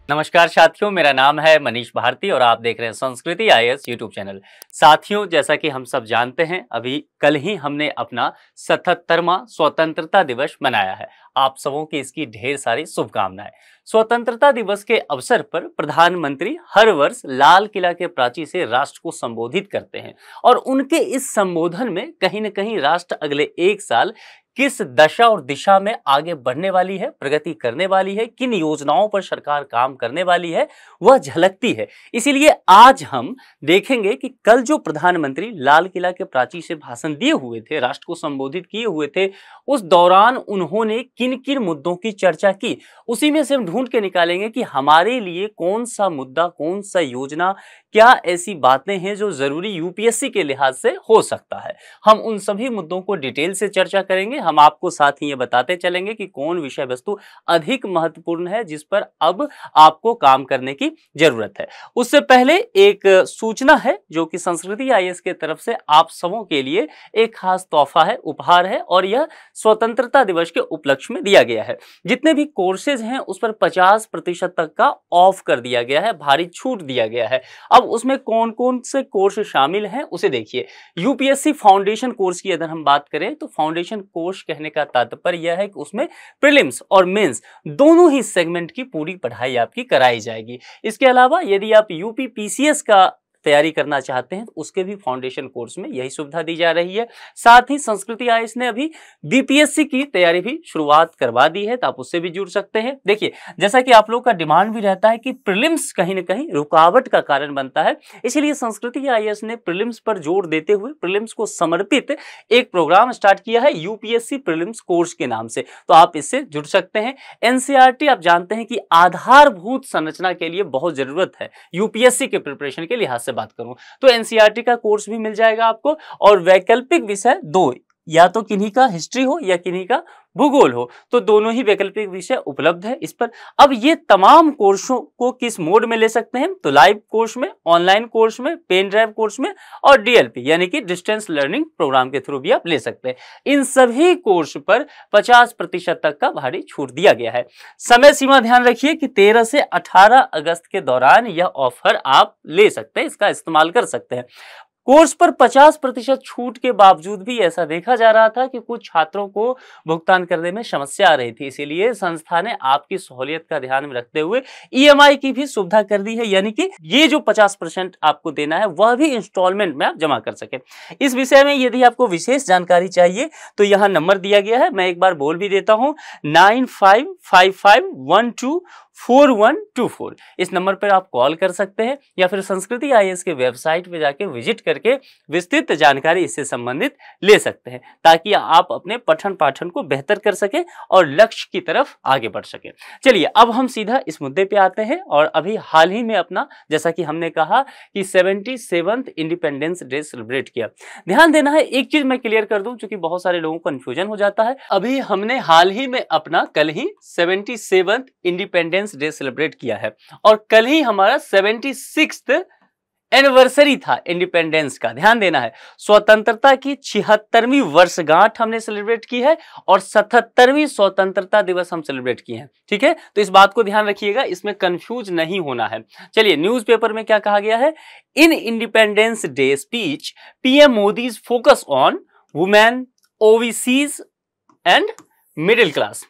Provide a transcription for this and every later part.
नमस्कार साथियों, मेरा नाम है मनीष भारती और आप देख रहे हैं संस्कृति आईएएस यूट्यूब चैनल। साथियों, जैसा कि हम सब जानते हैं, अभी कल ही हमने अपना 77वां स्वतंत्रता दिवस मनाया है। आप सबों की इसकी ढेर सारी शुभकामनाएं। स्वतंत्रता दिवस के अवसर पर प्रधानमंत्री हर वर्ष लाल किला के प्राचीर से राष्ट्र को संबोधित करते हैं और उनके इस संबोधन में कहीं न कहीं राष्ट्र अगले एक साल किस दशा और दिशा में आगे बढ़ने वाली है, प्रगति करने वाली है, किन योजनाओं पर सरकार काम करने वाली है, वह झलकती है। इसीलिए आज हम देखेंगे कि कल जो प्रधानमंत्री लाल किला के प्राचीर से भाषण दिए हुए थे, राष्ट्र को संबोधित किए हुए थे, उस दौरान उन्होंने किन किन मुद्दों की चर्चा की। उसी में से हम ढूंढ के निकालेंगे कि हमारे लिए कौन सा मुद्दा, कौन सा योजना, क्या ऐसी बातें हैं जो जरूरी यूपीएससी के लिहाज से हो सकता है। हम उन सभी मुद्दों को डिटेल से चर्चा करेंगे। हम आपको साथ ही ये बताते चलेंगे कि कौन विषय वस्तु अधिक महत्वपूर्ण है जिस पर अब आपको काम करने की जरूरत है। उससे पहले एक सूचना है जो कि संस्कृति आईएएस के तरफ से आप सबों के लिए एक खास तोहफा है, उपहार है, और यह स्वतंत्रता दिवस के उपलक्ष्य में दिया गया है। जितने भी कोर्सेज हैं उस पर 50% तक का ऑफ कर दिया गया है, भारी छूट दिया गया है। अब उसमें कौन कौन से कोर्स शामिल हैं उसे देखिए। यूपीएससी फाउंडेशन कोर्स की अगर हम बात करें तो फाउंडेशन कोर्स कहने का तात्पर्य यह है कि उसमें प्रीलिम्स और मेंस दोनों ही सेगमेंट की पूरी पढ़ाई आपकी कराई जाएगी। इसके अलावा यदि आप यूपी पीसीएस का तैयारी करना चाहते हैं तो उसके भी फाउंडेशन कोर्स में यही सुविधा दी जा रही है। साथ ही संस्कृति आईएएस ने अभी बीपीएससी की तैयारी भी शुरुआत करवा दी है, तो आप उससे भी जुड़ सकते हैं। देखिए, जैसा कि आप लोग का डिमांड भी रहता है कि प्रीलिम्स कहीं ना कहीं रुकावट का कारण बनता है, इसीलिए संस्कृति आईएएस ने प्रीलिम्स पर जोर देते हुए प्रीलिम्स को समर्पित एक प्रोग्राम स्टार्ट किया है यूपीएससी प्रीलिम्स कोर्स के नाम से, तो आप इससे जुड़ सकते हैं। एनसीईआरटी आप जानते हैं कि आधारभूत संरचना के लिए बहुत जरूरत है यूपीएससी के प्रिपरेशन के लिहाज से बात करूं तो एनसीईआरटी का कोर्स भी मिल जाएगा आपको। और वैकल्पिक विषय दो, या तो किन्हीं का हिस्ट्री हो या किन्हीं का भूगोल हो, तो दोनों ही वैकल्पिक विषय उपलब्ध है इस पर। अब ये तमाम कोर्सों को किस मोड में ले सकते हैं, तो लाइव कोर्स में, ऑनलाइन कोर्स में, पेन ड्राइव कोर्स में और डीएलपी यानी कि डिस्टेंस लर्निंग प्रोग्राम के थ्रू भी आप ले सकते हैं। इन सभी कोर्स पर 50% तक का भारी छूट दिया गया है। समय सीमा ध्यान रखिए कि 13 से 18 अगस्त के दौरान यह ऑफर आप ले सकते हैं, इसका इस्तेमाल कर सकते हैं। कोर्स पर 50% छूट के बावजूद भी ऐसा देखा जा रहा था कि कुछ छात्रों को भुगतान करने में समस्या आ रही थी, इसीलिए संस्था ने आपकी सहूलियत का ध्यान में रखते हुए ईएमआई की भी सुविधा कर दी है, यानी कि ये जो 50% आपको देना है वह भी इंस्टॉलमेंट में आप जमा कर सके। इस विषय में यदि आपको विशेष जानकारी चाहिए तो यहाँ नंबर दिया गया है, मैं एक बार बोल भी देता हूँ, 9555124124। इस नंबर पर आप कॉल कर सकते हैं या फिर संस्कृति आईएएस के वेबसाइट पे जाके विजिट करके विस्तृत जानकारी इससे संबंधित ले सकते हैं, ताकि आप अपने पठन पाठन को बेहतर कर सके और लक्ष्य की तरफ आगे बढ़ सके। चलिए, अब हम सीधा इस मुद्दे पे आते हैं। और अभी हाल ही में अपना, जैसा कि हमने कहा कि 77th इंडिपेंडेंस डे सेलिब्रेट किया। ध्यान देना है, एक चीज मैं क्लियर कर दूं क्योंकि बहुत सारे लोगों को कंफ्यूजन हो जाता है। अभी हमने हाल ही में अपना कल ही 77th इंडिपेंडेंस डे सेलिब्रेट किया है और कल ही हमारा 76th एनिवर्सरी था इंडिपेंडेंस का। ध्यान देना है, स्वतंत्रता की 76वीं वर्षगांठ हमने सेलिब्रेट की है और 77वीं स्वतंत्रता दिवस हम सेलिब्रेट किए हैं। ठीक है, तो इस बात को ध्यान रखिएगा, इसमें कंफ्यूज नहीं होना है। चलिए, न्यूज़पेपर में क्या कहा गया है, इन independence day speech PM Modi's focus on women, OBCs and middle class.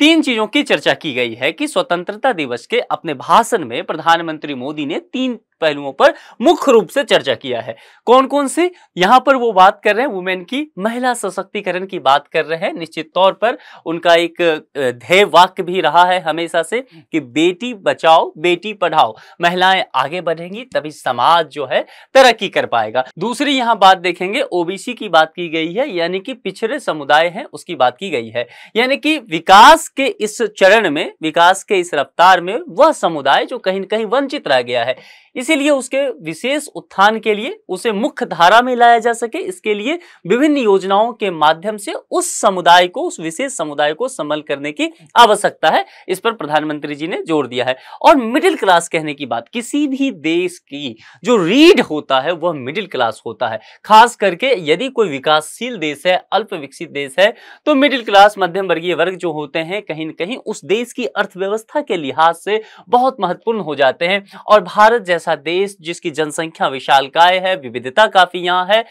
3 चीजों की चर्चा की गई है कि स्वतंत्रता दिवस के अपने भाषण में प्रधानमंत्री मोदी ने 3 पहलुओं पर मुख्य रूप से चर्चा किया है। कौन कौन सी? यहां पर वो बात कर रहे हैं वुमेन की, महिला सशक्तिकरण की बात कर रहे हैं। निश्चित तौर पर उनका एक ध्येय वाक्य भी रहा है हमेशा से कि बेटी बचाओ बेटी पढ़ाओ, महिलाएं आगे बढ़ेंगी तभी समाज जो है तरक्की कर पाएगा। दूसरी यहां बात देखेंगे, ओबीसी की बात की गई है, यानी कि पिछड़े समुदाय हैं उसकी बात की गई है, यानी कि विकास के इस चरण में, विकास के इस रफ्तार में वह समुदाय जो कहीं न कहीं वंचित रह गया है। इसी इसीलिए उसके विशेष उत्थान के लिए उसे मुख्य धारा में लाया जा सके, इसके लिए विभिन्न योजनाओं के माध्यम से उस समुदाय को, उस विशेष समुदाय को संबल करने की आवश्यकता है। इस पर प्रधानमंत्री जी ने जोर दिया है। और मिडिल क्लास कहने की बात, किसी भी देश की जो रीढ़ होता है वह मिडिल क्लास होता है। खास करके यदि कोई विकासशील देश है, अल्प विकसित देश है, तो मिडिल क्लास, मध्यम वर्गीय वर्ग जो होते हैं कहीं न कहीं उस देश की अर्थव्यवस्था के लिहाज से बहुत महत्वपूर्ण हो जाते हैं। और भारत जैसा देश जिसकी जनसंख्या विशालकाय है, विविधता काफी यहाँ है,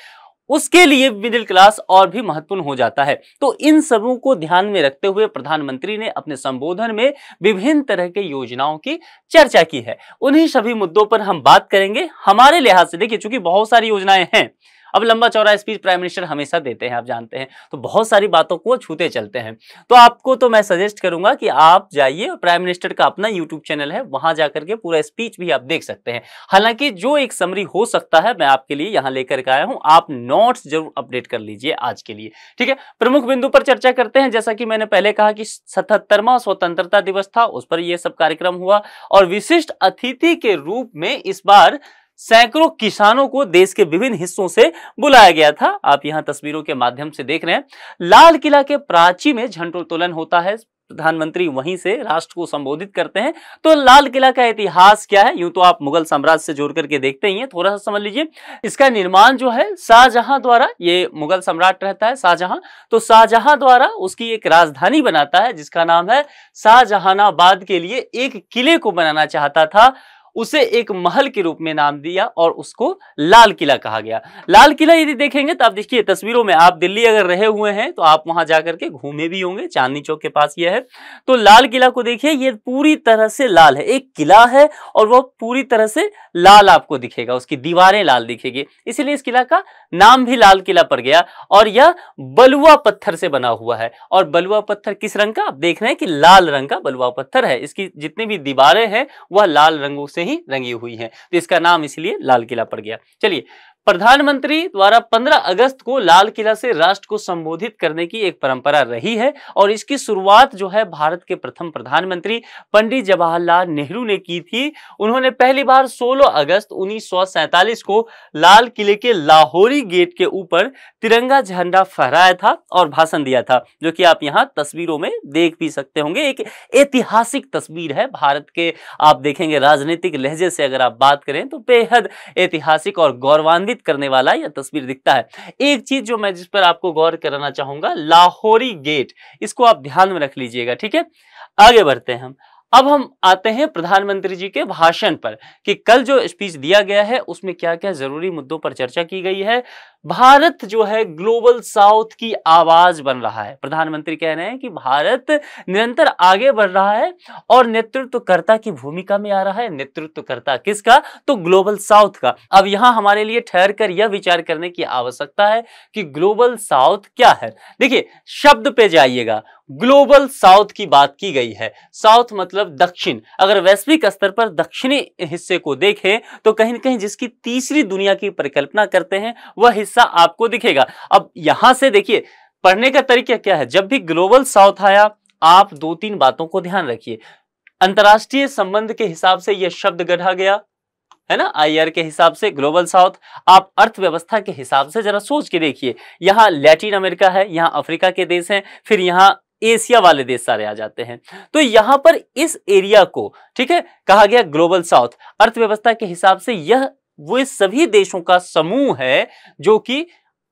उसके लिए मिडिल क्लास और भी महत्वपूर्ण हो जाता है। तो इन सबों को ध्यान में रखते हुए प्रधानमंत्री ने अपने संबोधन में विभिन्न तरह के योजनाओं की चर्चा की है। उन्हीं सभी मुद्दों पर हम बात करेंगे। हमारे लिहाज से देखिए, चूंकि बहुत सारी योजनाएं हैं, अब लंबा चौड़ा स्पीच प्राइम मिनिस्टर हमेशा देते हैं, आप जानते हैं, तो बहुत सारी बातों को छूते चलते हैं। तो आपको तो मैं सजेस्ट करूंगा कि आप जाइए, प्राइम मिनिस्टर का अपना यूट्यूब चैनल है, वहां जाकर के पूरा स्पीच भी आप देख सकते हैं। हालांकि जो एक समरी हो सकता है मैं आपके लिए यहां लेकर के आया हूं, आप नोट्स जरूर अपडेट कर लीजिए आज के लिए, ठीक है। प्रमुख बिंदु पर चर्चा करते हैं। जैसा कि मैंने पहले कहा कि 77वां स्वतंत्रता दिवस था, उस पर यह सब कार्यक्रम हुआ और विशिष्ट अतिथि के रूप में इस बार सैकड़ों किसानों को देश के विभिन्न हिस्सों से बुलाया गया था। आप यहां तस्वीरों के माध्यम से देख रहे हैं। लाल किला के प्राची में झंडोत्तोलन होता है, प्रधानमंत्री वहीं से राष्ट्र को संबोधित करते हैं। तो लाल किला का इतिहास क्या है, यूं तो आप मुगल साम्राज्य से जोड़ करके देखते ही हैं, थोड़ा सा समझ लीजिए। इसका निर्माण जो है शाहजहां द्वारा, ये मुगल सम्राट रहता है शाहजहां, तो शाहजहां द्वारा उसकी एक राजधानी बनाता है जिसका नाम है शाहजहानाबाद। के लिए एक किले को बनाना चाहता था, उसे एक महल के रूप में नाम दिया और उसको लाल किला कहा गया। लाल किला यदि देखेंगे तो आप देखिए तस्वीरों में, आप दिल्ली अगर रहे हुए हैं तो आप वहां जाकर के घूमे भी होंगे, चांदनी चौक के पास ये है। तो लाल किला को देखिए, ये पूरी तरह से लाल है, एक किला है और वह पूरी तरह से लाल आपको दिखेगा, उसकी दीवारें लाल दिखेगी, इसीलिए इस किला का नाम भी लाल किला पड़ गया। और यह बलुआ पत्थर से बना हुआ है। और बलुआ पत्थर किस रंग का, आप देख रहे हैं कि लाल रंग का बलुआ पत्थर है। इसकी जितनी भी दीवारें हैं वह लाल रंगों से ही रंगी हुई हैं, तो इसका नाम इसलिए लाल किला पड़ गया। चलिए, प्रधानमंत्री द्वारा 15 अगस्त को लाल किला से राष्ट्र को संबोधित करने की एक परंपरा रही है और इसकी शुरुआत जो है भारत के प्रथम प्रधानमंत्री पंडित जवाहरलाल नेहरू ने की थी। उन्होंने पहली बार 16 अगस्त 1947 को लाल किले के लाहौरी गेट के ऊपर तिरंगा झंडा फहराया था और भाषण दिया था, जो कि आप यहां तस्वीरों में देख भी सकते होंगे। एक ऐतिहासिक तस्वीर है भारत के, आप देखेंगे राजनीतिक लहजे से अगर आप बात करें तो बेहद ऐतिहासिक और गौरवान्वित करने वाला यह तस्वीर दिखता है। एक चीज जो मैं जिस पर आपको गौर कराना चाहूंगा, लाहौरी गेट, इसको आप ध्यान में रख लीजिएगा, ठीक है। आगे बढ़ते हैं हम। अब हम आते हैं प्रधानमंत्री जी के भाषण पर कि कल जो स्पीच दिया गया है उसमें क्या क्या जरूरी मुद्दों पर चर्चा की गई है। भारत जो है ग्लोबल साउथ की आवाज बन रहा है। प्रधानमंत्री कह रहे हैं कि भारत निरंतर आगे बढ़ रहा है और नेतृत्वकर्ता की भूमिका में आ रहा है। नेतृत्वकर्ता किसका, तो ग्लोबल साउथ का। अब यहां हमारे लिए ठहर कर यह विचार करने की आवश्यकता है कि ग्लोबल साउथ क्या है। देखिए, शब्द पे जाइएगा, ग्लोबल साउथ की बात की गई है। साउथ मतलब दक्षिण। अगर वैश्विक स्तर पर दक्षिणी हिस्से को देखें तो कहीं न कहीं जिसकी तीसरी दुनिया की परिकल्पना करते हैं वह हिस्सा आपको दिखेगा। अब यहां से देखिए, पढ़ने का तरीका क्या है। जब भी ग्लोबल साउथ आया, आप 2-3 बातों को ध्यान रखिए। अंतरराष्ट्रीय संबंध के हिसाब से यह शब्द गढ़ा गया है ना, आईआर के हिसाब से ग्लोबल साउथ। आप अर्थव्यवस्था के हिसाब से जरा सोच के देखिए, यहां लैटिन अमेरिका है, यहां अफ्रीका के देश हैं, फिर यहां एशिया वाले देश सारे आ जाते हैं। तो यहां पर इस एरिया को, ठीक है, कहा गया ग्लोबल साउथ। अर्थव्यवस्था के हिसाब से यह वो सभी देशों का समूह है जो कि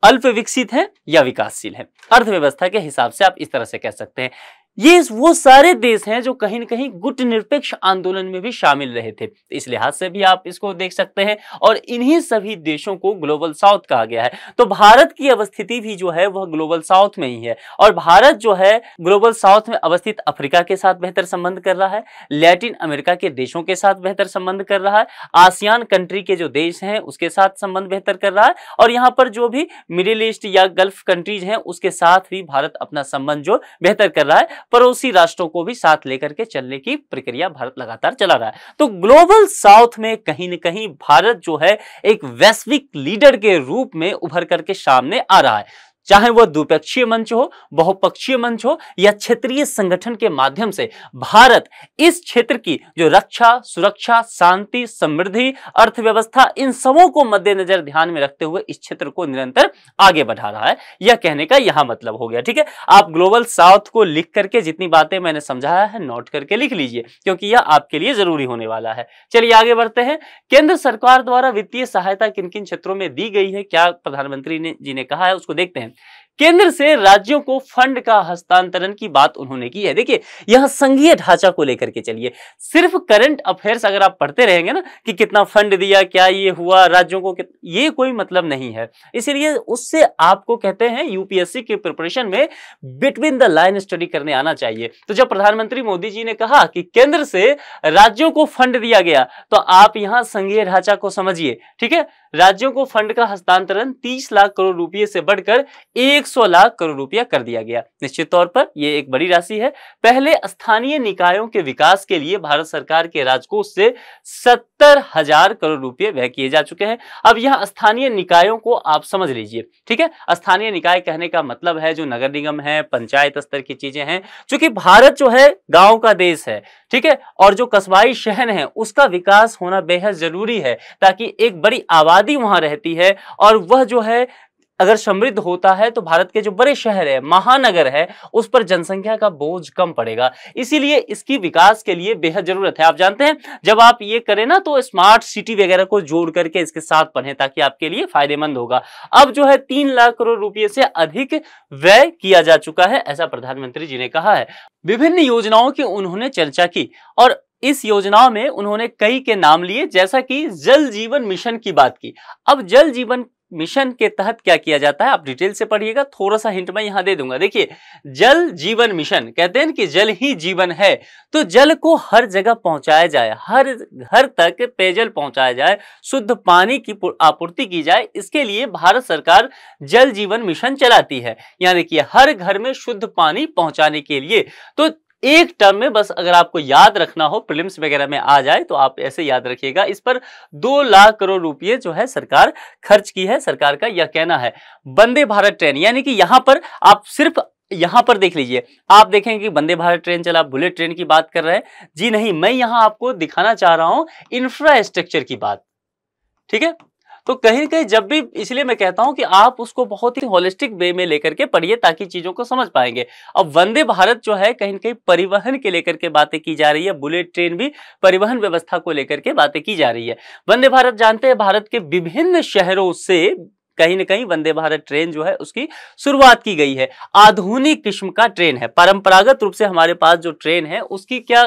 अल्प विकसित है या विकासशील है। अर्थव्यवस्था के हिसाब से आप इस तरह से कह सकते हैं। ये वो सारे देश हैं जो कहीं न कहीं गुटनिरपेक्ष आंदोलन में भी शामिल रहे थे, इस लिहाज से भी आप इसको देख सकते हैं। और इन्हीं सभी देशों को ग्लोबल साउथ कहा गया है। तो भारत की अवस्थिति भी जो है वह ग्लोबल साउथ में ही है। और भारत जो है ग्लोबल साउथ में अवस्थित अफ्रीका के साथ बेहतर संबंध कर रहा है, लैटिन अमेरिका के देशों के साथ बेहतर संबंध कर रहा है, आसियान कंट्री के जो देश हैं उसके साथ संबंध बेहतर कर रहा है, और यहाँ पर जो भी मिडिल ईस्ट या गल्फ कंट्रीज हैं उसके साथ भी भारत अपना संबंध जो बेहतर कर रहा है। पड़ोसी राष्ट्रों को भी साथ लेकर के चलने की प्रक्रिया भारत लगातार चला रहा है। तो ग्लोबल साउथ में कहीं न कहीं भारत जो है एक वैश्विक लीडर के रूप में उभर करके सामने आ रहा है। चाहे वह द्विपक्षीय मंच हो, बहुपक्षीय मंच हो या क्षेत्रीय संगठन के माध्यम से भारत इस क्षेत्र की जो रक्षा, सुरक्षा, शांति, समृद्धि, अर्थव्यवस्था, इन सबों को मद्देनजर ध्यान में रखते हुए इस क्षेत्र को निरंतर आगे बढ़ा रहा है। यह कहने का यहां मतलब हो गया। ठीक है, आप ग्लोबल साउथ को लिख करके जितनी बातें मैंने समझाया है नोट करके लिख लीजिए, क्योंकि यह आपके लिए जरूरी होने वाला है। चलिए आगे बढ़ते हैं। केंद्र सरकार द्वारा वित्तीय सहायता किन किन क्षेत्रों में दी गई है, क्या प्रधानमंत्री जी ने कहा है, उसको देखते हैं। केंद्र से राज्यों को फंड का हस्तांतरण की बात उन्होंने की है। देखिए, यह संघीय ढांचा को लेकर के चलिए। सिर्फ करंट अफेयर्स अगर आप पढ़ते रहेंगे ना कि कितना फंड दिया, क्या ये हुआ, राज्यों को ये कोई मतलब नहीं है। इसीलिए उससे आपको कहते हैं यूपीएससी के प्रिपरेशन में बिटवीन द लाइन स्टडी करने आना चाहिए। तो जब प्रधानमंत्री मोदी जी ने कहा कि केंद्र से राज्यों को फंड दिया गया, तो आप यहां संघीय ढांचा को समझिए। ठीक है, राज्यों को फंड का हस्तांतरण 30 लाख करोड़ रुपए से बढ़कर 100 लाख करोड़ रुपया कर दिया गया। निश्चित तौर पर यह एक बड़ी राशि है। पहले स्थानीय निकायों के विकास के लिए भारत सरकार के राजकोष से 70,000 करोड़ रुपए व्यय किए जा चुके हैं। अब यहां स्थानीय निकायों को आप समझ लीजिए। ठीक है, स्थानीय निकाय कहने का मतलब है जो नगर निगम है, पंचायत स्तर की चीजें हैं, क्योंकि भारत जो है गांव का देश है। ठीक है, और जो कस्बाई शहर है उसका विकास होना बेहद जरूरी है, ताकि एक बड़ी आबादी वहां रहती है और वह जो है अगर समृद्ध होता है तो भारत के जो बड़े शहर है, महानगर है, उस पर जनसंख्या का बोझ कम पड़ेगा। इसीलिए इसकी विकास के लिए बेहद जरूरत है। आप जानते हैं जब आप ये करें ना तो स्मार्ट सिटी वगैरह को जोड़ करके इसके साथ पढ़ें, ताकि आपके लिए फायदेमंद होगा। अब जो है 3 लाख करोड़ रुपए से अधिक व्यय किया जा चुका है, ऐसा प्रधानमंत्री जी ने कहा है। विभिन्न योजनाओं की उन्होंने चर्चा की और इस योजनाओं में उन्होंने कई के नाम लिए, जैसा कि जल जीवन मिशन की बात की। अब जल जीवन मिशन के तहत क्या किया जाता है आप डिटेल से पढ़िएगा, थोड़ा सा हिंट मैं यहां दे दूंगा। देखिए, जल जीवन मिशन कहते हैं कि जल ही जीवन है, तो जल को हर जगह पहुंचाया जाए, हर घर तक पेयजल पहुंचाया जाए, शुद्ध पानी की आपूर्ति की जाए। इसके लिए भारत सरकार जल जीवन मिशन चलाती है। यहां देखिए, हर घर में शुद्ध पानी पहुंचाने के लिए, तो एक टर्म में बस अगर आपको याद रखना हो, प्रीलिम्स वगैरह में आ जाए तो आप ऐसे याद रखिएगा, इस पर 2 लाख करोड़ रुपए जो है सरकार खर्च की है। सरकार का यह कहना है। वंदे भारत ट्रेन, यानी कि यहां पर आप सिर्फ यहां पर देख लीजिए, आप देखेंगे कि वंदे भारत ट्रेन चला, बुलेट ट्रेन की बात कर रहे हैं जी नहीं, मैं यहां आपको दिखाना चाह रहा हूं इंफ्रास्ट्रक्चर की बात। ठीक है, तो कहीं कहीं जब भी, इसलिए मैं कहता हूं कि आप उसको बहुत ही होलिस्टिक वे में लेकर के पढ़िए ताकि चीजों को समझ पाएंगे। अब वंदे भारत जो है कहीं कहीं परिवहन के लेकर के बातें की जा रही है, बुलेट ट्रेन भी परिवहन व्यवस्था को लेकर के बातें की जा रही है। वंदे भारत जानते हैं भारत के विभिन्न शहरों से कहीं न कहीं वंदे भारत ट्रेन जो है उसकी शुरुआत की गई है। आधुनिक किस्म का ट्रेन है। परंपरागत रूप से हमारे पास जो ट्रेन है उसकी क्या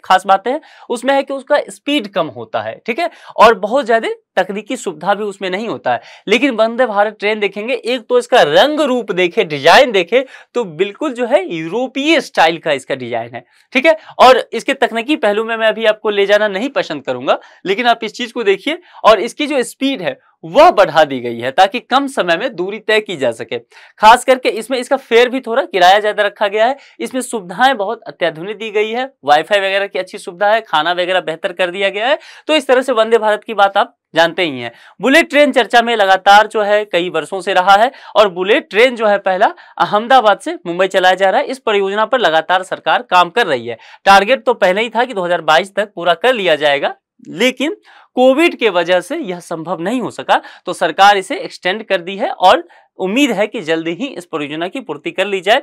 खास बातें हैं, उसमें है कि उसका स्पीड कम होता है। ठीक है, और बहुत ज्यादा तकनीकी सुविधा भी उसमें नहीं होता है। लेकिन वंदे भारत ट्रेन देखेंगे, एक तो इसका रंग रूप देखे, डिजाइन देखे तो बिल्कुल जो है यूरोपीय स्टाइल का इसका डिजाइन है। ठीक है, और इसके तकनीकी पहलू में मैं अभी आपको ले जाना नहीं पसंद करूंगा, लेकिन आप इस चीज को देखिए। और इसकी जो स्पीड है वह बढ़ा दी गई है ताकि कम समय में दूरी तय की जा सके। खास करके इसमें इसका फेयर भी थोड़ा किराया ज्यादा रखा गया है। इसमें सुविधाएं बहुत अत्याधुनिक दी गई है, वाईफाई वगैरह की अच्छी सुविधा है, खाना वगैरह बेहतर कर दिया गया है। तो इस तरह से वंदे भारत की बात आप जानते ही हैं। बुलेट ट्रेन चर्चा में लगातार जो है कई वर्षों से रहा है और बुलेट ट्रेन जो है पहला अहमदाबाद से मुंबई चलाया जा रहा है। इस परियोजना पर लगातार सरकार काम कर रही है। टारगेट तो पहले ही था कि 2022 तक पूरा कर लिया जाएगा, लेकिन कोविड के वजह से यह संभव नहीं हो सका, तो सरकार इसे एक्सटेंड कर दी है और उम्मीद है कि जल्दी ही इस परियोजना की पूर्ति कर ली जाए।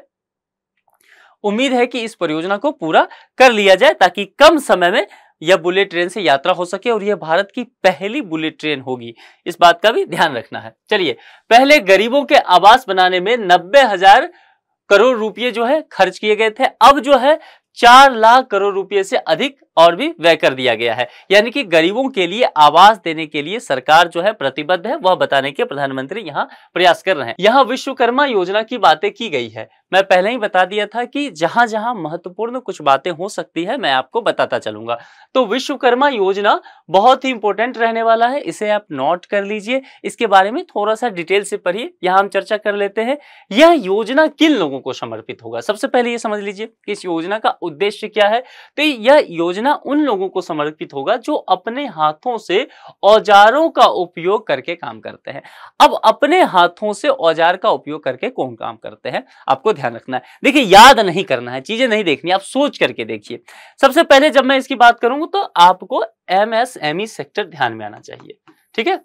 उम्मीद है कि इस परियोजना को पूरा कर लिया जाए ताकि कम समय में यह बुलेट ट्रेन से यात्रा हो सके और यह भारत की पहली बुलेट ट्रेन होगी। इस बात का भी ध्यान रखना है। चलिए, पहले गरीबों के आवास बनाने में 90,000 करोड़ रुपए जो है खर्च किए गए थे। अब जो है 4 लाख करोड़ रुपए से अधिक और भी व्यय कर दिया गया है। यानी कि गरीबों के लिए आवास देने के लिए सरकार जो है प्रतिबद्ध है, वह बताने के प्रधानमंत्री यहां प्रयास कर रहे हैं। यहां विश्वकर्मा योजना की बातें की गई है। मैं पहले ही बता दिया था कि जहां जहां महत्वपूर्ण कुछ बातें हो सकती है मैं आपको बताता चलूंगा। तो विश्वकर्मा योजना बहुत ही इंपॉर्टेंट रहने वाला है, इसे आप नोट कर लीजिए। इसके बारे में थोड़ा सा डिटेल से पढ़िए, यहां हम चर्चा कर लेते हैं। यह योजना किन लोगों को समर्पित होगा? सबसे पहले यह समझ लीजिए कि इस योजना का उद्देश्य क्या है। तो यह योजना योजना उन लोगों को समर्पित होगा जो अपने हाथों से औजारों का उपयोग करके काम करते हैं। अब अपने हाथों से औजार का उपयोग करके कौन काम करते हैं, आपको ध्यान रखना है। देखिए, याद नहीं करना है, चीजें नहीं देखनी, आप सोच करके देखिए। सबसे पहले जब मैं इसकी बात करूंगा तो आपको एमएसएमई सेक्टर ध्यान में आना चाहिए। ठीक है,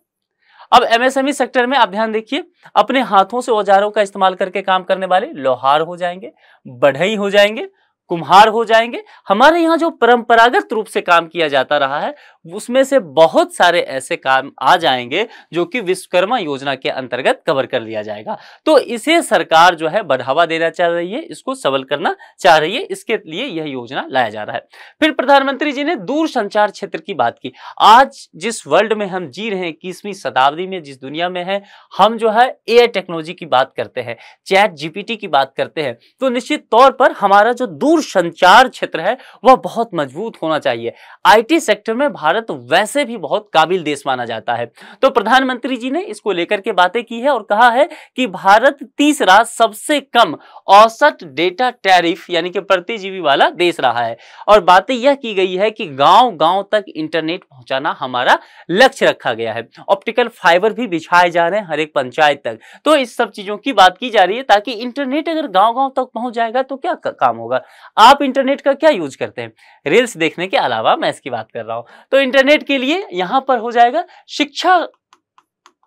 अब एमएसएमई सेक्टर में आप ध्यान देखिए, अपने हाथों से औजारों का इस्तेमाल करके काम करने वाले लोहार हो जाएंगे, बढ़ई हो जाएंगे, कुम्हार हो जाएंगे। हमारे यहाँ जो परंपरागत रूप से काम किया जाता रहा है उसमें से बहुत सारे ऐसे काम आ जाएंगे जो कि विश्वकर्मा योजना के अंतर्गत कवर कर लिया जाएगा। तो इसे सरकार जो है बढ़ावा देना चाह रही है, इसको सबल करना चाह रही है, इसके लिए यह योजना लाया जा रहा है। फिर प्रधानमंत्री जी ने दूर संचार क्षेत्र की बात की। आज जिस वर्ल्ड में हम जी रहे हैं, 21वीं शताब्दी में जिस दुनिया में है, हम जो है एआई टेक्नोलॉजी की बात करते हैं, चैट जीपीटी की बात करते हैं, तो निश्चित तौर पर हमारा जो दूर संचार क्षेत्र है वह बहुत मजबूत होना चाहिए। आईटी सेक्टर में भारत वैसे भी बहुत काबिल देश माना जाता है। तो प्रधानमंत्री जी ने इसको लेकर के बातें की है और कहा है कि भारत तीसरा सबसे कम औसत डेटा टैरिफ यानी कि प्रति जीबी वाला देश रहा है। और बातें यह की गई है कि गांव-गांव तक इंटरनेट पहुंचाना हमारा लक्ष्य रखा गया है। ऑप्टिकल फाइबर भी बिछाए जा रहे हैं हर एक पंचायत तक। तो इस सब चीजों की बात की जा रही है ताकि इंटरनेट अगर गांव-गांव तक पहुंच जाएगा तो क्या काम होगा। आप इंटरनेट का क्या यूज करते हैं, रील्स देखने के अलावा मैं इसकी बात कर रहा हूं। तो इंटरनेट के लिए यहां पर हो जाएगा शिक्षा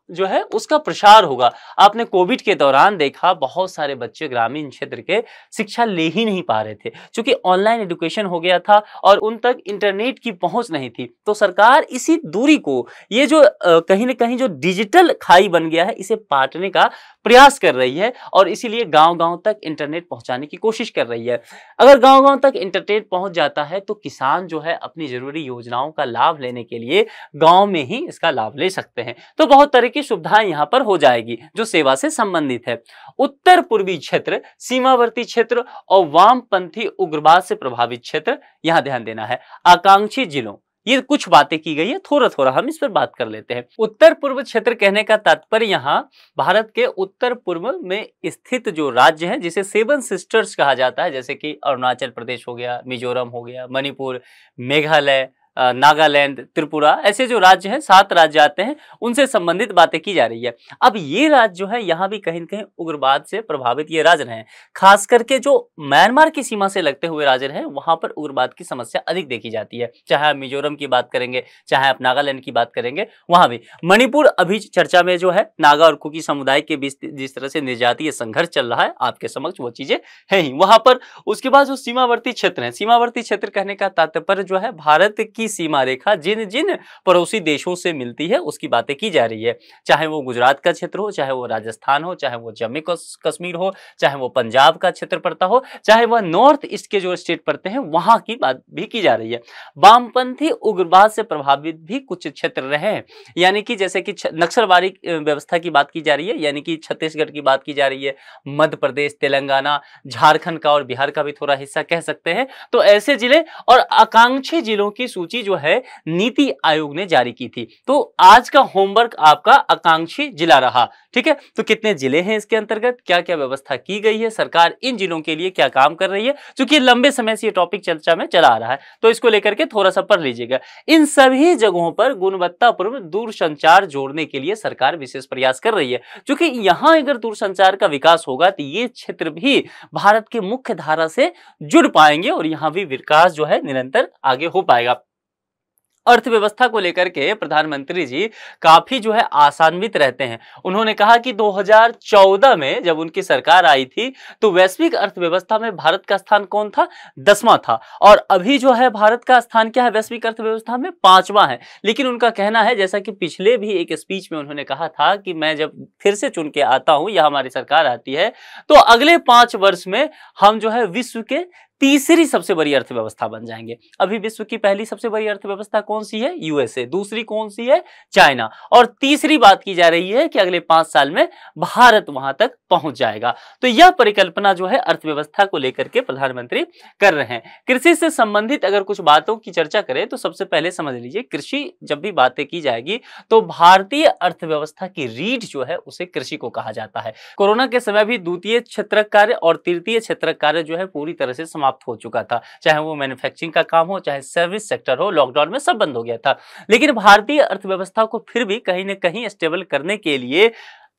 जो है उसका प्रसार होगा। आपने कोविड के दौरान देखा बहुत सारे बच्चे ग्रामीण क्षेत्र के शिक्षा ले ही नहीं पा रहे थे क्योंकि ऑनलाइन एजुकेशन हो गया था और उन तक इंटरनेट की पहुंच नहीं थी। तो सरकार इसी दूरी को, ये जो कहीं ना कहीं जो डिजिटल खाई बन गया है, इसे पाटने का प्रयास कर रही है और इसीलिए गांव-गांव तक इंटरनेट पहुंचाने की कोशिश कर रही है। अगर गांव-गांव तक इंटरनेट पहुंच जाता है तो किसान जो है अपनी जरूरी योजनाओं का लाभ लेने के लिए गांव में ही इसका लाभ ले सकते हैं। तो बहुत तरह की सुविधाएं यहां पर हो जाएगी जो सेवा से संबंधित है। उत्तर पूर्वी क्षेत्र, सीमावर्ती क्षेत्र और वामपंथी उग्रवाद से प्रभावित क्षेत्र, यहां ध्यान देना है। आकांक्षी जिलों, ये कुछ बातें की गई है, थोड़ा थोड़ा हम इस पर बात कर लेते हैं। उत्तर पूर्व क्षेत्र कहने का तात्पर्य यहाँ भारत के उत्तर पूर्व में स्थित जो राज्य है जिसे सेवन सिस्टर्स कहा जाता है, जैसे कि अरुणाचल प्रदेश हो गया, मिजोरम हो गया, मणिपुर, मेघालय, नागालैंड, त्रिपुरा, ऐसे जो राज्य हैं, 7 राज्य आते हैं, उनसे संबंधित बातें की जा रही है। अब ये राज्य जो है यहाँ भी कहीं न कहीं उग्रवाद से प्रभावित ये राज्य रहे हैं। खास करके जो म्यांमार की सीमा से लगते हुए राज्य हैं वहां पर उग्रवाद की समस्या अधिक देखी जाती है। चाहे आप मिजोरम की बात करेंगे, चाहे आप नागालैंड की बात करेंगे, वहां भी। मणिपुर अभी चर्चा में जो है, नागा और कुकी समुदाय के बीच जिस तरह से निर्जातीय संघर्ष चल रहा है, आपके समक्ष वो चीजें है ही वहां पर। उसके बाद जो सीमावर्ती क्षेत्र है, सीमावर्ती क्षेत्र कहने का तात्पर्य जो है भारत की सीमा रेखा जिन जिन पड़ोसी देशों से मिलती है उसकी बातें की जा रही है। चाहे वो गुजरात का क्षेत्र हो, चाहे वो राजस्थान हो, चाहे वो जम्मू कश्मीर हो, चाहे वो पंजाब का क्षेत्र पड़ता हो, चाहे वह नॉर्थ ईस्ट के जो स्टेट पड़ते हैं वहां की बात भी की जा रही है। वामपंथी उग्रवाद से प्रभावित भी कुछ क्षेत्र रहे हैं, यानी कि जैसे कि नक्सलवादी व्यवस्था की बात की जा रही है, यानी कि छत्तीसगढ़ की बात की जा रही है, मध्य प्रदेश, तेलंगाना, झारखंड का और बिहार का भी थोड़ा हिस्सा कह सकते हैं। तो ऐसे जिले और आकांक्षी जिलों की सूची जो है नीति आयोग ने जारी की थी। तो आज का होमवर्क आपका आकांक्षी जिला रहा। ठीक है, तो कितने जिले हैं इसके अंतर्गत, क्या क्या व्यवस्था की गई है, सरकार इन जिलों के लिए क्या काम कर रही है, क्योंकि लंबे समय से ये टॉपिक चर्चा में चला आ रहा है, तो इसको लेकर के थोड़ा सा पढ़ लीजिएगा। इन सभी जगहों पर गुणवत्तापूर्ण दूरसंचार जोड़ने के लिए सरकार विशेष प्रयास कर रही है, क्योंकि यहां अगर दूरसंचार का विकास होगा तो ये क्षेत्र भी भारत के मुख्य धारा से जुड़ पाएंगे और यहां भी विकास जो है निरंतर आगे हो पाएगा। अर्थव्यवस्था को लेकर के प्रधानमंत्री जी काफी जो है आशान्वित रहते हैं। उन्होंने कहा कि 2014 में जब उनकी सरकार आई थी तो वैश्विक अर्थव्यवस्था में भारत का स्थान कौन था, 10वां था, और अभी जो है भारत का स्थान क्या है वैश्विक अर्थव्यवस्था में, 5वां है। लेकिन उनका कहना है, जैसा कि पिछले भी एक स्पीच में उन्होंने कहा था कि मैं जब फिर से चुन के आता हूं या हमारी सरकार आती है तो अगले 5 वर्ष में हम जो है विश्व के तीसरी सबसे बड़ी अर्थव्यवस्था बन जाएंगे। अभी विश्व की पहली सबसे बड़ी अर्थव्यवस्था कौन सी है, यूएसए, दूसरी कौन सी है, चाइना, और तीसरी बात की जा रही है कि अगले 5 साल में भारत वहां तक पहुंच जाएगा। तो यह परिकल्पना जो है अर्थव्यवस्था को लेकर के प्रधानमंत्री कर रहे हैं। कृषि से संबंधित अगर कुछ बातों की चर्चा करें तो सबसे पहले समझ लीजिए, कृषि जब भी बातें की जाएगी तो भारतीय अर्थव्यवस्था की रीढ़ जो है उसे कृषि को कहा जाता है। कोरोना के समय भी द्वितीय क्षेत्रक कार्य और तृतीय क्षेत्रक कार्य जो है पूरी तरह से समाप्त समाप्त हो चुका था, चाहे वो मैन्युफैक्चरिंग का काम हो, चाहे सर्विस सेक्टर हो, लॉकडाउन में सब बंद हो गया था। लेकिन भारतीय अर्थव्यवस्था को फिर भी कहीं न कहीं स्टेबल करने के लिए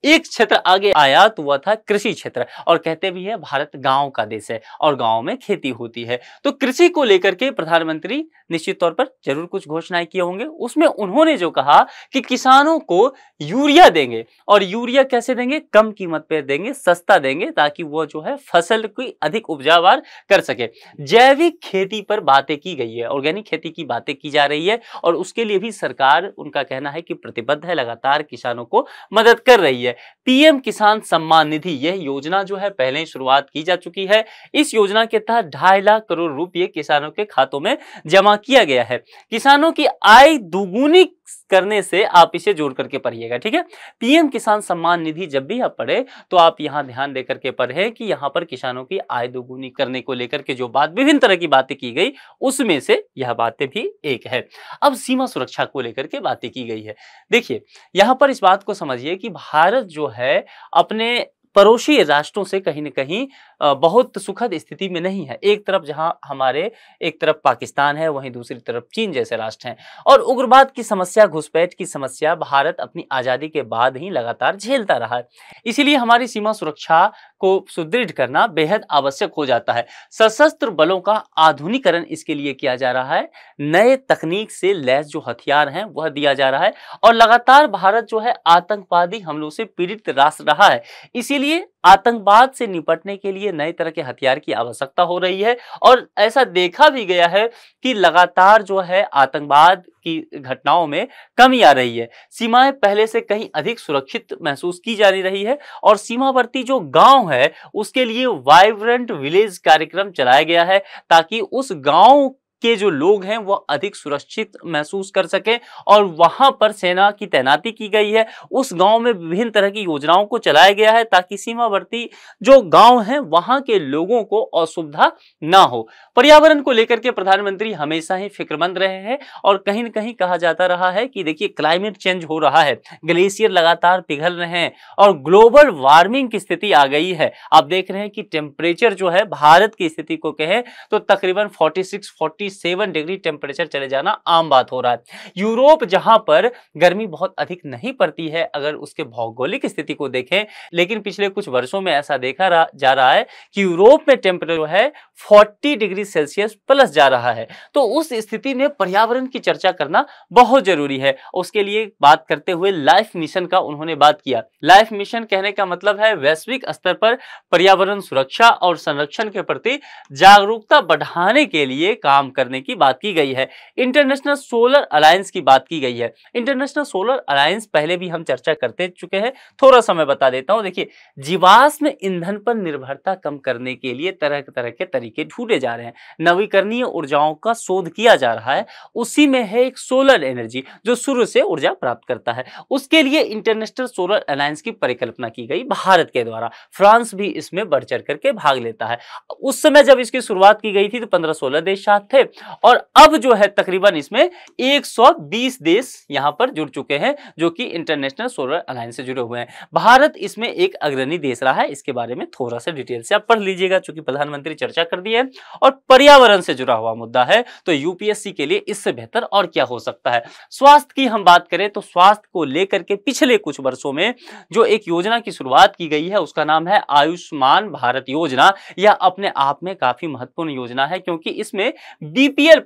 एक क्षेत्र आगे आया तो वह था कृषि क्षेत्र। और कहते भी है भारत गांव का देश है और गांव में खेती होती है। तो कृषि को लेकर के प्रधानमंत्री निश्चित तौर पर जरूर कुछ घोषणाएं किए होंगे। उसमें उन्होंने जो कहा कि किसानों को यूरिया देंगे, और यूरिया कैसे देंगे, कम कीमत पे देंगे, सस्ता देंगे, ताकि वो जो है फसल की अधिक उपजावार कर सके। जैविक खेती पर बातें की गई है, ऑर्गेनिक खेती की बातें की जा रही है, और उसके लिए भी सरकार, उनका कहना है कि प्रतिबद्ध है, लगातार किसानों को मदद कर रही है। पीएम किसान सम्मान निधि, यह योजना जो है पहले ही शुरुआत की जा चुकी है। इस योजना के तहत 2.5 लाख करोड़ रुपए किसानों के खातों में जमा किया गया है। किसानों की आय दोगुनी करने से आप इसे जोड़ करके पढ़िएगा, ठीक है। पीएम किसान सम्मान निधि जब भी आप पढ़े तो आप यहां ध्यान देकर के पढ़े कि यहां पर किसानों की आय दोगुनी करने को लेकर के जो बात, विभिन्न तरह की बातें की गई, उसमें से यह बातें भी एक है। अब सीमा सुरक्षा को लेकर के बातें की गई है। देखिए, यहां पर इस बात को समझिए कि भारत जो है अपने पड़ोसी राष्ट्रों से कहीं न कहीं बहुत सुखद स्थिति में नहीं है। एक तरफ जहां हमारे, एक तरफ पाकिस्तान है, वहीं दूसरी तरफ चीन जैसे राष्ट्र हैं, और उग्रवाद की समस्या, घुसपैठ की समस्या भारत अपनी आजादी के बाद ही लगातार झेलता रहा है। इसीलिए हमारी सीमा सुरक्षा को सुदृढ़ करना बेहद आवश्यक हो जाता है। सशस्त्र बलों का आधुनिकीकरण इसके लिए किया जा रहा है। नए तकनीक से लैस जो हथियार हैं वह दिया जा रहा है, और लगातार भारत जो है आतंकवादी हमलों से पीड़ित राष्ट्र रहा है। इसीलिए आतंकवाद से निपटने के लिए नए तरह के हथियार की आवश्यकता हो रही है, और ऐसा देखा भी गया है कि लगातार जो है आतंकवाद की घटनाओं में कमी आ रही है। सीमाएं पहले से कहीं अधिक सुरक्षित महसूस की जा रही है, और सीमावर्ती जो गांव है उसके लिए वाइब्रेंट विलेज कार्यक्रम चलाया गया है, ताकि उस गांव के जो लोग हैं वो अधिक सुरक्षित महसूस कर सकें, और वहां पर सेना की तैनाती की गई है। उस गांव में विभिन्न तरह की योजनाओं को चलाया गया है, ताकि सीमावर्ती जो गांव हैं वहां के लोगों को असुविधा ना हो। पर्यावरण को लेकर के प्रधानमंत्री हमेशा ही फिक्रमंद रहे हैं, और कहीं न कहीं कहा जाता रहा है कि देखिए क्लाइमेट चेंज हो रहा है, ग्लेशियर लगातार पिघल रहे हैं, और ग्लोबल वार्मिंग की स्थिति आ गई है। आप देख रहे हैं कि टेम्परेचर जो है भारत की स्थिति को कहें तो तकरीबन 47 डिग्री टेम्परेचर चले जाना आम बात हो रहा है। यूरोप जहां पर गर्मी बहुत अधिक नहीं पड़ती है अगर उसके भौगोलिक स्थिति को देखें, लेकिन पिछले कुछ वर्षों में ऐसा देखा जा रहा है कि यूरोप में टेम्परेचर है 40 डिग्री सेल्सियस प्लस जा रहा है। तो उस स्थिति में पर्यावरण की चर्चा करना बहुत जरूरी है। उसके लिए बात करते हुए लाइफ मिशन का उन्होंने बात किया। लाइफ मिशन कहने का मतलब है वैश्विक स्तर पर पर्यावरण सुरक्षा और संरक्षण के प्रति जागरूकता बढ़ाने के लिए काम करने की बात की गई है। इंटरनेशनल सोलर अलायंस की बात की गई है। इंटरनेशनल सोलर अलायंस पहले भी हम चर्चा करते चुके हैं, थोड़ा सा मैं बता देता हूं। देखिए, जीवाश्म ईंधन पर निर्भरता कम करने के लिए तरह तरह के तरीके ढूंढे जा रहे हैं, नवीकरणीय ऊर्जाओं का शोध किया जा रहा है। उसी में है एक सोलर एनर्जी जो सूर्य से ऊर्जा प्राप्त करता है। उसके लिए इंटरनेशनल सोलर अलायंस की परिकल्पना की गई भारत के द्वारा। फ्रांस भी इसमें बढ़ चढ़ करके भाग लेता है। उस समय जब इसकी शुरुआत की गई थी तो 15-16 देश साथ थे, और अब जो है तकरीबन इसमें 120 देश यहां पर जुड़ चुके हैं जो कि इंटरनेशनल सोलर अलायंस से जुड़े हुए हैं। भारत इसमें एक अग्रणी देश रहा है। इसके बारे में थोड़ा सा डिटेल से आप पढ़ लीजिएगा, चूंकि प्रधानमंत्री चर्चा कर दी है और पर्यावरण से जुड़ा हुआ मुद्दा है, तो यूपीएससी के लिए इससे बेहतर और क्या हो सकता है। स्वास्थ्य की हम बात करें तो स्वास्थ्य को लेकर के पिछले कुछ वर्षों में जो एक योजना की शुरुआत की गई है उसका नाम है आयुष्मान भारत योजना। यह अपने आप में काफी महत्वपूर्ण योजना है, क्योंकि इसमें बीपीएल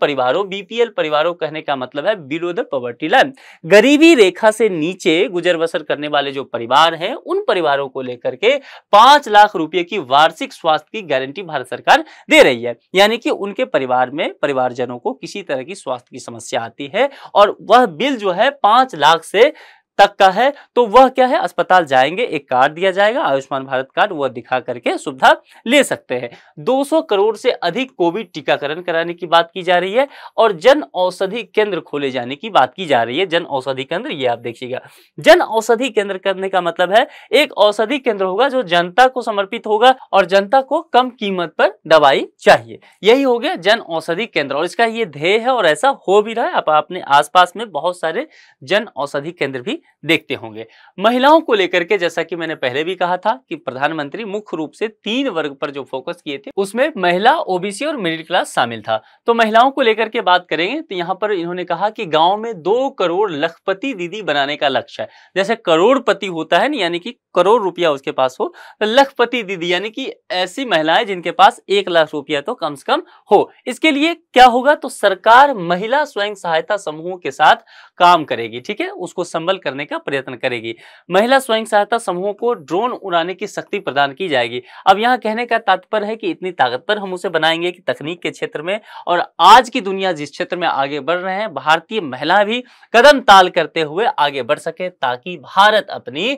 परिवारों कहने का मतलब है बिलो द पॉवर्टी लाइन, गरीबी रेखा से नीचे गुजर बसर करने वाले जो परिवार हैं उन परिवारों को लेकर के 5 लाख रुपए की वार्षिक स्वास्थ्य की गारंटी भारत सरकार दे रही है। यानी कि उनके परिवार में परिवारजनों को किसी तरह की स्वास्थ्य की समस्या आती है और वह बिल जो है 5 लाख से तक का है, तो वह क्या है, अस्पताल जाएंगे, एक कार्ड दिया जाएगा आयुष्मान भारत कार्ड, वह दिखा करके सुविधा ले सकते हैं। 200 करोड़ से अधिक कोविड टीकाकरण कराने की बात की जा रही है, और जन औषधि केंद्र खोले जाने की बात की जा रही है। जन औषधि केंद्र, ये आप देखिएगा, जन औषधि केंद्र करने का मतलब है एक औषधि केंद्र होगा जो जनता को समर्पित होगा और जनता को कम कीमत पर दवाई चाहिए। यही हो गया जन औषधि केंद्र, और इसका ये ध्येय है और ऐसा हो भी रहा है। आप अपने आसपास में बहुत सारे जन औषधि केंद्र भी देखते होंगे। महिलाओं को लेकर के जैसा कि मैंने पहले भी कहा था कि प्रधानमंत्री मुख्य रूप से 3 वर्ग पर जो फोकस किए थे उसमें महिला, ओबीसी और मिडिल क्लास शामिल था। तो महिलाओं को लेकर के बात करेंगे तो यहाँ पर इन्होंने कहा कि गांव में 2 करोड़ लखपति दीदी बनाने का लक्ष्य है। जैसे करोड़पति होता है ना, यानी कि करोड़ रुपया उसके पास हो, तो लखपति दीदी यानी कि ऐसी महिलाएं जिनके पास 1 लाख रुपया तो कम से कम हो। इसके लिए क्या होगा, तो सरकार महिला स्वयं सहायता समूहों के साथ काम करेगी, ठीक है, उसको संबल करने का प्रयत्न करेगी। महिला स्वयं सहायता समूहों को ड्रोन उड़ाने की शक्ति प्रदान की जाएगी। अब यहाँ कहने का तात्पर्य है कि इतनी ताकतवर हम उसे बनाएंगे कि तकनीक के क्षेत्र में और आज की दुनिया जिस क्षेत्र में आगे बढ़ रहे हैं, भारतीय महिला भी कदम ताल करते हुए आगे बढ़ सके, ताकि भारत अपनी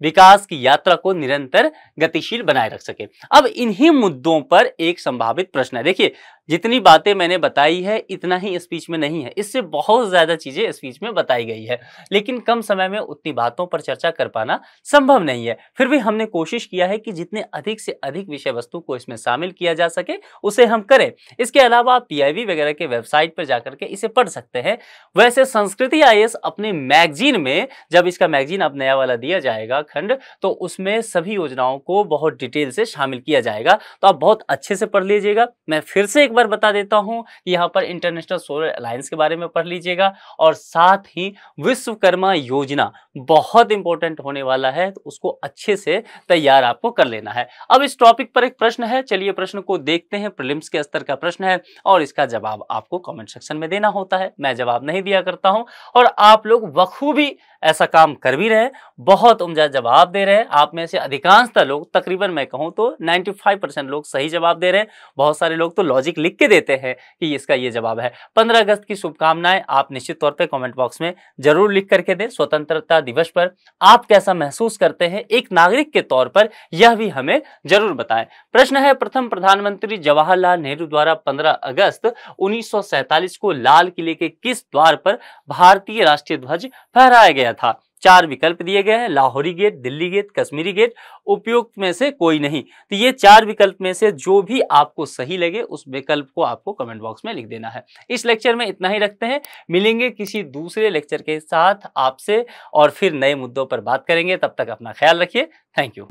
विकास की यात्रा को निरंतर गतिशील बनाए रख सके। अब इन्हीं मुद्दों पर एक संभावित प्रश्न है। देखिए, जितनी बातें मैंने बताई है इतना ही स्पीच में नहीं है, इससे बहुत ज्यादा चीजें स्पीच में बताई गई है, लेकिन कम समय में उतनी बातों पर चर्चा कर पाना संभव नहीं है। फिर भी हमने कोशिश किया है कि जितने अधिक से अधिक विषय वस्तु को इसमें शामिल किया जा सके उसे हम करें। इसके अलावा आप पीआईबी वगैरह के वेबसाइट पर जाकर के इसे पढ़ सकते हैं। वैसे संस्कृति आईएएस अपने मैगजीन में, जब इसका मैगजीन अब नया वाला दिया जाएगा खंड, तो उसमें सभी योजनाओं को बहुत डिटेल से शामिल किया जाएगा, तो आप बहुत अच्छे से पढ़ लीजिएगा। मैं फिर से एक बार बता देता हूं कि यहाँ पर इंटरनेशनल सोलर अलायंस के बारे में पढ़ लीजिएगा और साथ ही विश्वकर्मा योजना बहुत इंपॉर्टेंट होने वाला है, तो उसको अच्छे से तैयार आपको कर लेना है। अब इस टॉपिक पर एक प्रश्न है, चलिए प्रश्न को देखते हैं। प्रीलिम्स के स्तर का प्रश्न है और इसका जवाब आपको कमेंट सेक्शन में देना होता है, मैं जवाब नहीं दिया करता हूं और आप लोग बखूबी ऐसा काम कर भी रहे, बहुत उम्दा जवाब दे रहे हैं। आप में से अधिकांशतः लोग, तकरीबन मैं कहूं तो 95% लोग सही जवाब दे रहे हैं। बहुत सारे लोग तो लॉजिक लिख के देते हैं कि इसका ये जवाब है। 15 अगस्त की शुभकामनाएं आप निश्चित तौर पे कमेंट बॉक्स में जरूर लिख करके दें। स्वतंत्रता दिवस पर आप कैसा महसूस करते हैं एक नागरिक के तौर पर, यह भी हमें जरूर बताएं। प्रश्न है, प्रथम प्रधानमंत्री जवाहरलाल नेहरू द्वारा 15 अगस्त 1947 को लाल किले के किस द्वार पर भारतीय राष्ट्रीय ध्वज फहराया गया था? 4 विकल्प दिए गए हैं, Lahori gate, Delhi gate, Kashmiri gate, उपयुक्त में से कोई नहीं। तो ये 4 विकल्प में से जो भी आपको सही लगे उस विकल्प को आपको कमेंट बॉक्स में लिख देना है। इस लेक्चर में इतना ही रखते हैं, मिलेंगे किसी दूसरे लेक्चर के साथ आपसे और फिर नए मुद्दों पर बात करेंगे। तब तक अपना ख्याल रखिए। Thank you.